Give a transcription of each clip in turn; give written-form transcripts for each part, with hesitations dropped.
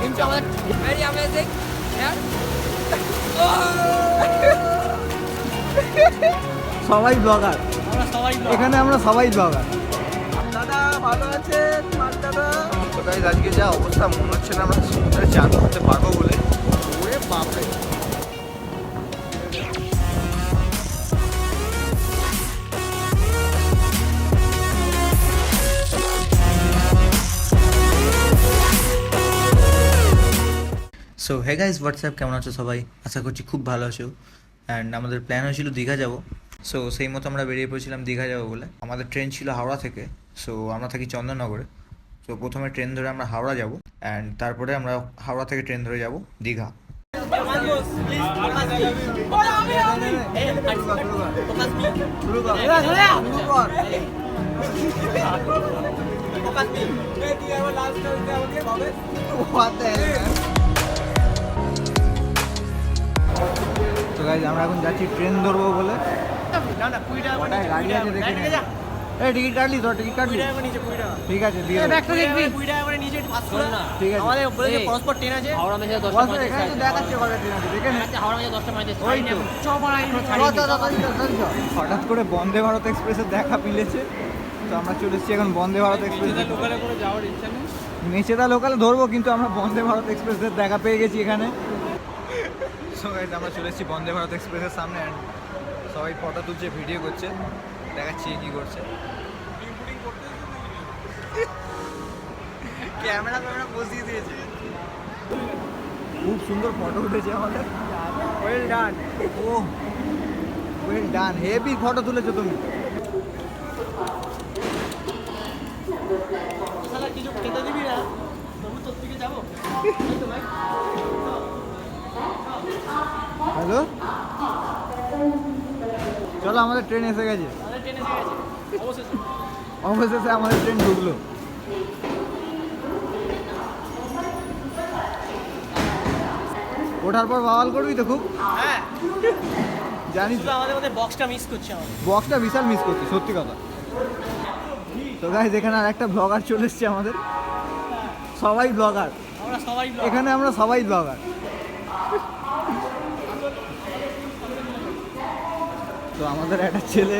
কিন্তু আমাদের very amazing সবাই ব্লগার, আমরা সবাই এখানে আমরা সবাই ব্লগার। দাদা ভালো আছেন? দাদা তো গাইস আজকে যা অবস্থা মনে হচ্ছে না আমরা সমুদ্রে চান করতে পারবো বলে। ওরে বাপরে। সো হে গাইস হোয়াটসঅ্যাপ, কেমন আছো সবাই? আশা করছি খুব ভালো আছো। অ্যান্ড আমাদের প্ল্যান হয়েছিল দীঘা যাব। সো সেই মতো আমরা বেরিয়ে পড়েছিলাম দীঘা যাবো বলে। আমাদের ট্রেন ছিল হাওড়া থেকে। সো আমরা থাকি চন্দননগরে। সো প্রথমে ট্রেন ধরে আমরা হাওড়া যাব, অ্যান্ড তারপরে আমরা হাওড়া থেকে ট্রেন ধরে যাব দীঘা। তো গাইজ আমরা এখন যাচ্ছি ট্রেন ধরবো বলে। না না 20 টাকা ওটাই গাড়ি আছে দেখে নে। এই টিকিট কাটলি তো? টিকিট কাটলি? 20 টাকা নিচে 20 টাকা। ঠিক আছে দিয়ে এই দেবো। ব্যাগটা দেখবি 20 টাকা করে নিচে পাস করো না। ঠিক আছে। আমাদের বলেছে পরস্পর ট্রেন আছে হাওড়া মেজে 10টা বস এখানে তো দেখাচ্ছে কটা ট্রেন আছে দেখে নে। হাওড়া মেজে 10টা মাইতে ওই তো। চপাড়াই হঠাৎ করে বন্দে ভারত এক্সপ্রেসের দেখা মিলেছে, তো আমরা চলে এসেছি এখন বন্দে ভারত এক্সপ্রেস। লোকালে করে যাওয়ার ইচ্ছা নেই। মেচেদা লোকালে ধরবো, কিন্তু আমরা বন্দে ভারত এক্সপ্রেসের দেখা পেয়ে গেছি এখানে। সো গাইস আমরা চলে এসেছি বন্দে ভারত এক্সপ্রেসের সামনে, অ্যান্ড সবাই ফটো তুলছে, ভিডিও করছে, দেখাচ্ছি কি করছে। ক্যামেরা বসিয়ে দিয়েছে। খুব সুন্দর ফটো উঠেছে আমাদের। Well done. Oh well done, heavy photo তুলেছো তুমি। শালা কিছু খেতে দিবি না তবু তোর দিকে যাবো। হ্যালো, চলো আমাদের ট্রেন এসে গেছে। আমাদের ট্রেন এসে গেছে অবশেষে। অবশেষে আমাদের ট্রেন ঢুকলো। ওঠার পর বাওয়াল করবি তো খুব? হ্যাঁ জানিস শুধু আমাদের মধ্যে বক্সটা মিস করছে আমাদের। বক্সটা বিশাল মিস করছি, সত্যি কথা। তো গাইস এখানে আর একটা ব্লগার চলে এসছে আমাদের। সবাই ব্লগার আমরা সবাই এখানে, আমরা সবাই ব্লগার। তো আমাদের একটা ছেলে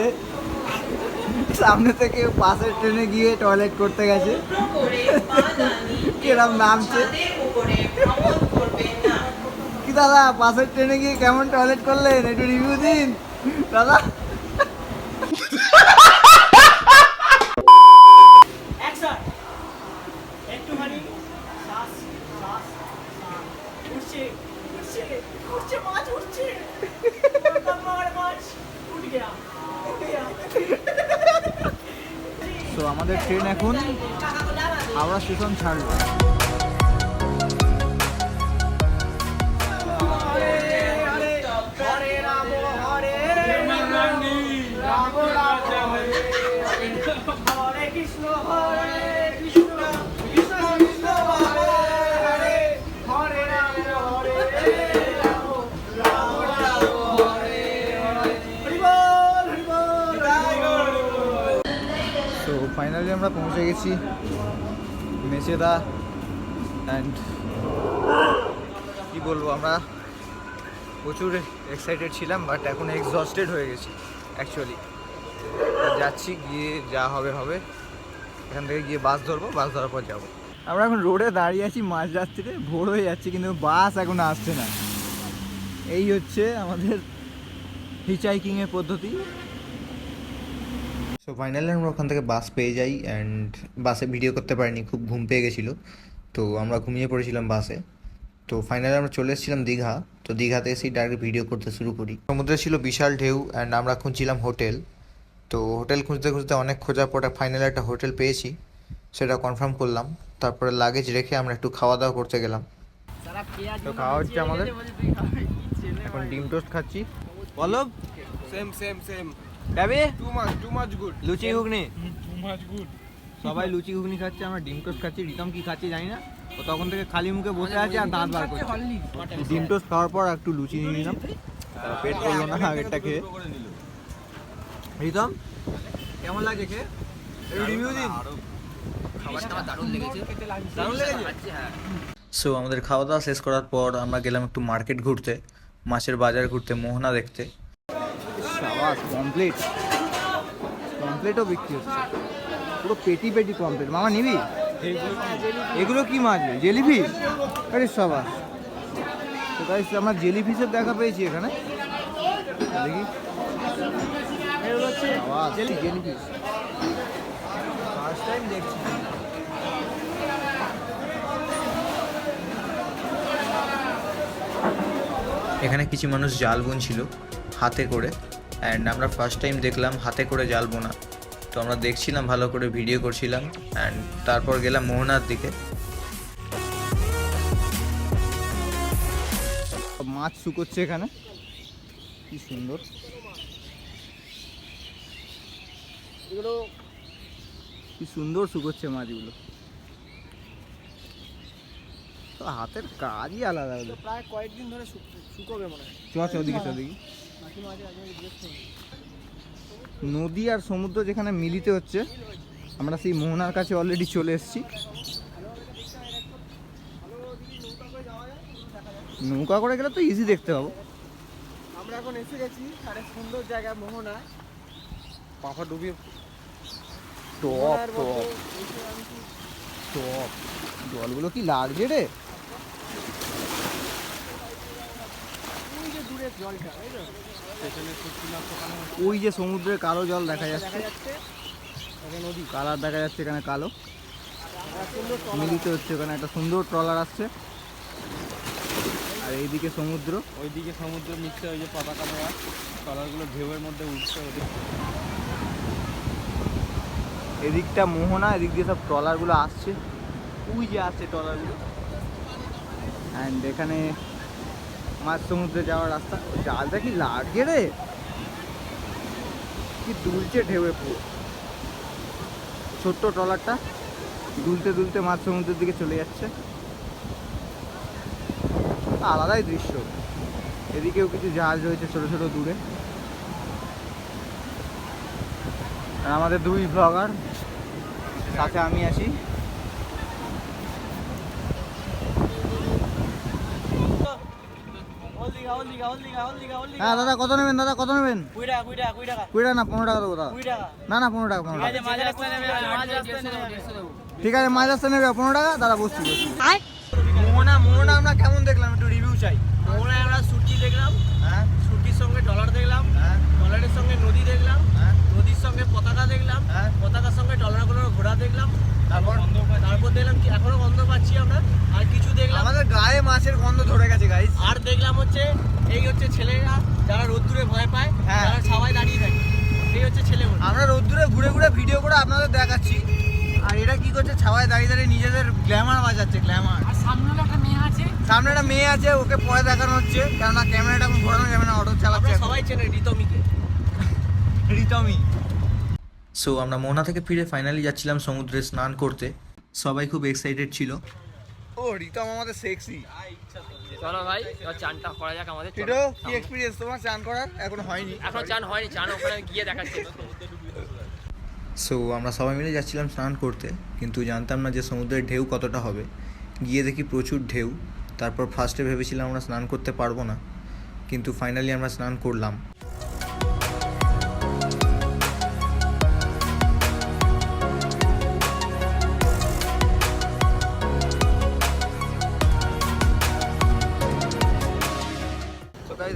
সামনে থেকে পাশের ট্রেনে গিয়ে টয়লেট করতে গেছে। কিরম নামছে কি দাদা, পাশের ট্রেনে গিয়ে কেমন টয়লেট করলেন একটু রিভিউ দিন দাদা। অ্যাকশন একটুখানি শ্বাস শ্বাস উঠছে উঠছে উঠছে মাছ উঠছে মাছ উঠ গয়া উঠ গয়া। তো আমাদের ট্রেন এখন হাওড়া স্টেশন ছাড়লো। হরে কৃষ্ণ হরে কৃষ্ণ কৃষ্ণ কৃষ্ণ হরে হরে হরে রাম হরে রাম রাম রাম হরে হরে হরি বল হরি বল জয় গুরু। তো ফাইনালি আমরা পৌঁছে গেছি মেচেদা, অ্যান্ড কি বলবো, আমরা প্রচুর এক্সাইটেড ছিলাম, বাট এখন এক্সস্টেড হয়ে গেছি অ্যাকচুয়ালি। যাচ্ছি, গিয়ে যা হবে হবে। এখান থেকে গিয়ে বাস ধরবো, বাস ধরার পর যাবো। আমরা এখন রোডে দাঁড়িয়ে আছি মাঝরাত্রিতে, ভোর হয়ে যাচ্ছে কিন্তু বাস এখন আসছে না। এই হচ্ছে আমাদের হিচহাইকিংয়ের পদ্ধতি। সো ফাইনালি আমরা ওখান থেকে বাস পেয়ে যাই, অ্যান্ড বাসে ভিডিও করতে পারিনি, খুব ঘুম পেয়ে গেছিলো, তো আমরা ঘুমিয়ে পড়েছিলাম বাসে। তো ফাইনালি আমরা চলে এসেছিলাম দীঘা। তো দীঘাতে এসেই ডাইরেক্ট ভিডিও করতে শুরু করি। সমুদ্রে ছিল বিশাল ঢেউ, অ্যান্ড আমরা খুঁজছিলাম হোটেল। তো হোটেল খুঁজতে খুঁজতে অনেক খোঁজার পরে ফাইনালি একটা হোটেল পেয়েছি, সেটা কনফার্ম করলাম। তারপরে লাগেজ রেখে আমরা একটু খাওয়া দাওয়া করতে গেলাম। তো খাওয়া হচ্ছে আমাদের, এখন ডিম টোস্ট খাচ্ছি। বলো সেম সেম সেম যাবে টু মাচ গুড লুচি ঘুগনি, টু মাচ গুড সবাই লুচি ঘুগনি খাচ্ছে, আমরা ডিম টোস্ট খাচ্ছি। রিতম কি খাচ্ছে জানি না, ও তখন থেকে খালি মুখে বসে আছে আর দাঁত বার করছে। ডিম টোস্ট খাওয়ার পর একটু লুচি নিয়ে নিলাম, পেট করলো না আগেরটা খেয়ে। রিতম কেমন লাগে খেয়ে, রিভিউ দিন। খাবারটা আমার দারুণ লেগেছে দারুণ লেগেছে। সো আমাদের খাওয়া দাওয়া শেষ করার পর আমরা গেলাম একটু মার্কেট ঘুরতে, মাছের বাজার ঘুরতে, মোহনা দেখতে। সাবাস, কমপ্লিট কমপ্লিটও বিক্রি হচ্ছে, পুরো পেটি পেটি কমপ্লিট। মামা নিবি? এগুলো কি মাছ? জেলিফিশ? আরে সাবাস। তো গাইস আমরা জেলিফিশের দেখা পেয়েছি এখানে, দেখি জেলিফিশ ফার্স্ট টাইম দেখছি। এখানে কিছু মানুষ জাল বুনছিল হাতে করে, অ্যান্ড আমরা ফার্স্ট টাইম দেখলাম হাতে করে জাল বোনা। তো আমরা দেখছিলাম, ভালো করে ভিডিও করছিলাম, অ্যান্ড তারপর গেলাম মোহনার দিকে। মাছ শুকোচ্ছে এখানে, কি সুন্দর। এগুলো কি সুন্দর শুকোচ্ছে মাছগুলো, তো হাতের কাজই আলাদা। প্রায় কয়েকদিন ধরে শুকোবে মনে হয়। চ ওদিকে ওদিকে নদী আর সমুদ্র যেখানে মিলিত হচ্ছে, আমরা সেই মোহনার কাছে অলরেডি চলে এসেছি। নৌকা করে গেলে তো ইজি দেখতে পাবো। আমরা এখন এসে গেছি আরে সুন্দর জায়গা মোহনা, পাখা ডুবিয়ে টপ টপ টপ। জলগুলো কি লাগছে রে, ওই যে সমুদ্রের কালো জল দেখা যাচ্ছে, নদী কালার দেখা যাচ্ছে এখানে, কালো মিলিত হচ্ছে। ওখানে একটা সুন্দর ট্রলার আসছে, আর এইদিকে সমুদ্র, ওইদিকে সমুদ্র মিশছে, ওই যে পতাকা দেওয়া কালারগুলো ঢেউয়ের মধ্যে উঠছে। এদিকটা মোহনা, এদিক দিয়ে সব ট্রলারগুলো আসছে, ওই যে আসছে ট্রলারগুলো। অ্যান্ড এখানে মাছ সমুদ্রে যাওয়ার রাস্তা। জালটা কি লাগছে রে, কি দুলছে ঢেউয়ে পুরো। ছোট্ট ট্রলারটা দুলতে দুলতে মাছ সমুদ্রের দিকে চলে যাচ্ছে, আলাদাই দৃশ্য। এদিকেও কিছু জাহাজ রয়েছে ছোট ছোট দূরে। আর আমাদের দুই ব্লগার, সাথে আমি আছি। হ্যাঁ দাদা, কত নেবেন দাদা, কত নেবেন? 20 টাকা না 15 টাকা দেবো দাদা? না না 15 টাকা, 15 টাকা। ঠিক আছে, মাছ আসতে নেবে 15 টাকা দাদা। বসছি মোহনা। মোহনা আমরা কেমন দেখলাম, একটু রিভিউ চাই। মোহনায় আমরা সুটকি দেখলাম, সুটকির সঙ্গে ডলার দেখলাম, ডলারের সঙ্গে নদী দেখলাম, নদীর সঙ্গে পতাকা দেখলাম, পতাকার সঙ্গে ডলারগুলোর ঘোড়া দেখলাম। তারপর দেখলাম কি এখনো গন্ধ পাচ্ছি আমরা, আর কিছু দেখলাম। আমাদের গায়ে মাছের গন্ধ ধরে গেছে গাইস। আর দেখলাম হচ্ছে এই হচ্ছে ছেলেরা যারা রোদ্দুরে ভয় পায়, যারা ছাওয়ায় দাঁড়িয়ে থাকে, এই হচ্ছে ছেলেগুলো। আমরা রোদ্দুরে ঘুরে ঘুরে ভিডিও করে আপনাদের দেখাচ্ছি, আর এরা কি করছে, ছাওয়ায় দাঁড়িয়ে দাঁড়িয়ে নিজেদের গ্ল্যামার বাজাচ্ছে, গ্ল্যামার। আর সামনে একটা মেয়ে আছে, সামনে একটা মেয়ে আছে, ওকে পরে দেখানো হচ্ছে, কেননা ক্যামেরাটা এখন ঘোরানো যাবে না, অটো চালাচ্ছে। সবাই চেনে রিতমিকে, রিতমি। সো আমরা মোহনা থেকে ফিরে ফাইনালি যাচ্ছিলাম সমুদ্রে স্নান করতে। সবাই খুব এক্সাইটেড ছিল। ও রিতম আমাদের সেক্সি। চলো ভাই এবার চানটা করা যাক আমাদের। এটা কি এক্সপেরিয়েন্স তোমার চান করার? এখন হয়নি, এখন চান হয়নি, চান ওখানে গিয়ে দেখাচ্ছি। সো আমরা সবাই মিলে যাচ্ছিলাম স্নান করতে, কিন্তু জানতাম না যে সমুদ্রের ঢেউ কতটা হবে। গিয়ে দেখি প্রচুর ঢেউ। তারপর ফার্স্টে ভেবেছিলাম আমরা স্নান করতে পারবো না, কিন্তু ফাইনালি আমরা স্নান করলাম।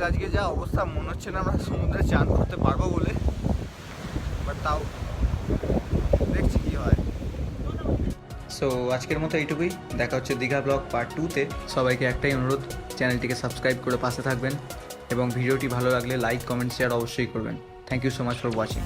আজকে যা অবস্থা, মনে হচ্ছে না আমরা সমুদ্রে চান করতে পারবো বলে, বাট তাও দেখছি কি হয়। সো আজকের মতো এইটুকুই। দেখা হচ্ছে দীঘা ব্লগ পার্ট 2-তে। সবাইকে একটাই অনুরোধ, চ্যানেলটিকে সাবস্ক্রাইব করে পাশে থাকবেন, এবং ভিডিওটি ভালো লাগলে লাইক, কমেন্ট, শেয়ার অবশ্যই করবেন। Thank you so much for watching.